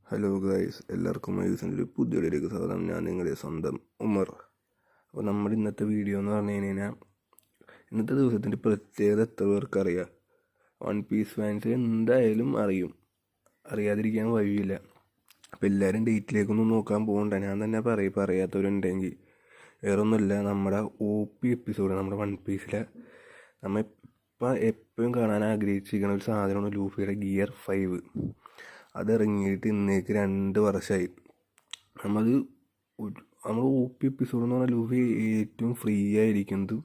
Hello guys, എല്ലാവർക്കും മയൂസിൻ്റെ ഒരു പുതിയ വീഡിയോയിലേക്ക് സ്വാഗതം. ഞാൻ നിങ്ങളുടെ സ്വന്തം ഉമർ. അപ്പോൾ നമ്മുടെ ഇന്നത്തെ വീഡിയോ എന്ന് പറഞ്ഞു കഴിഞ്ഞാൽ ഇന്നത്തെ ദിവസത്തിൻ്റെ പ്രത്യേകത എത്ര പേർക്ക് അറിയാം? വൺ പീസ് ഫാൻസ് എന്തായാലും അറിയും, അറിയാതിരിക്കാൻ വഴിയില്ല. അപ്പോൾ എല്ലാവരും ഡേറ്റിലേക്കൊന്നും നോക്കാൻ പോകണ്ട, ഞാൻ തന്നെ പറയാത്തവരുണ്ടെങ്കിൽ വേറൊന്നുമില്ല. നമ്മുടെ എപ്പിസോഡ്, നമ്മുടെ വൺ പീസിലെ നമ്മൾ എപ്പോഴും കാണാൻ ആഗ്രഹിച്ചിരിക്കുന്ന ഒരു സാധനമാണ് ലൂഫിയുടെ ഗിയർ 5. അതിറങ്ങിയിട്ട് ഇന്നേക്ക് 2 വർഷമായി. നമ്മൾ എപ്പിസോഡ് എന്ന് പറഞ്ഞാൽ ലൂഫി ഏറ്റവും ഫ്രീ ആയിരിക്കുന്നതും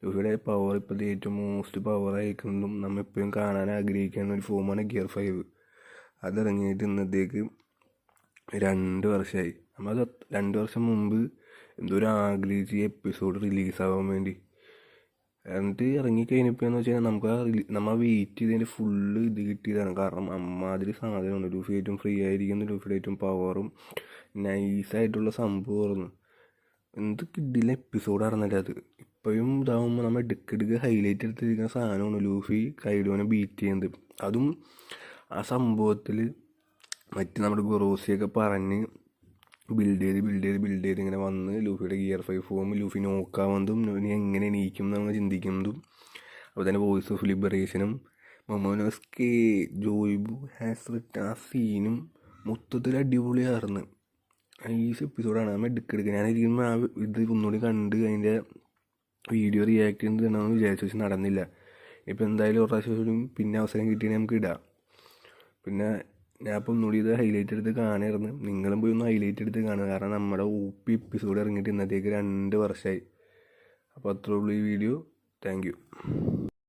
ലൂഫിയുടെ പവർ ഇപ്പോഴത്തെ ഏറ്റവും മോസ്റ്റ് പവർ ആയിരിക്കുന്നതും നമ്മൾ എപ്പോഴും കാണാൻ ആഗ്രഹിക്കുന്ന ഒരു ഫോമാണ് ഗിയർ 5. അതിറങ്ങിയിട്ട് ഇന്നത്തേക്ക് 2 വർഷമായി. നമ്മൾ 2 വർഷം മുമ്പ് എന്തോരം ആഗ്രഹിച്ച് ഈ എപ്പിസോഡ് റിലീസാവാൻ വേണ്ടി. എന്നിട്ട് ഇറങ്ങിക്കഴിഞ്ഞപ്പോൾ എന്ന് വെച്ച് കഴിഞ്ഞാൽ നമ്മൾ വെയിറ്റ് ചെയ്തതിൻ്റെ ഫുള്ള് ഇത് കിട്ടിയതാണ്. കാരണം അമ്മാതിരി സാധനമാണ് ലൂഫി ഏറ്റവും ഫ്രീ ആയിരിക്കുന്നു, ലൂഫിയുടെ ഏറ്റവും പവറും നൈസായിട്ടുള്ള സംഭവമായിരുന്നു. എന്ത് കിഡിലെ എപ്പിസോഡായിരുന്നല്ലേ അത്. ഇപ്പോഴും ഇതാവുമ്പോൾ നമ്മൾ ഇടയ്ക്കിടയ്ക്ക് ഹൈലൈറ്റ് എടുത്തിരിക്കുന്ന സാധനമാണ് ലൂഫി കൈഡോനെ ബീറ്റ് ചെയ്യുന്നത്. അതും ആ സംഭവത്തിൽ നമ്മുടെ ഗൊറോസിയൊക്കെ പറഞ്ഞ് ബിൽഡ് ചെയ്ത് ഇങ്ങനെ വന്ന് ലൂഫിയുടെ ഗിയർ 5 ഫോം ലൂഫി നോക്കാവുന്നതും ഇനി എങ്ങനെ എണീക്കും എന്ന് ചിന്തിക്കുന്നതും. അപ്പോൾ തന്നെ വോയിസ് ഓഫ് ലിബറേഷനും മൊമോനോസ്കെ ജോയ്ബു ഹാസ്രിറ്റ് ആ സീനും മൊത്തത്തിൽ അടിപൊളിയായിരുന്നു. ഈ എപ്പിസോഡാണ് നമ്മൾ എടുക്കെടുക്കുക. ഞാനിരിക്കുമ്പോൾ ഇത് ഒന്നുകൂടി കണ്ട് അതിൻ്റെ വീഡിയോ റിയാക്ട് ചെയ്യുന്നതെന്ന് വിചാരിച്ചു, പക്ഷെ നടന്നില്ല. ഇപ്പോൾ എന്തായാലും ഒരു പ്രാവശ്യം പിന്നെ അവസരം കിട്ടിയാൽ നമുക്ക് ഇടാം. പിന്നെ ഞാൻ ഇപ്പം ഒന്നുകൂടി ഇത് ഹൈലൈറ്റ് എടുത്ത് കാണുമായിരുന്നു. നിങ്ങളും പോയി ഒന്ന് ഹൈലൈറ്റ് എടുത്ത് കാണുക. കാരണം നമ്മുടെ എപ്പിസോഡ് ഇറങ്ങിയിട്ട് ഇന്നത്തേക്ക് 2 വർഷമായി. അപ്പോൾ അത്രേ ഉള്ളൂ ഈ വീഡിയോ. Thank you.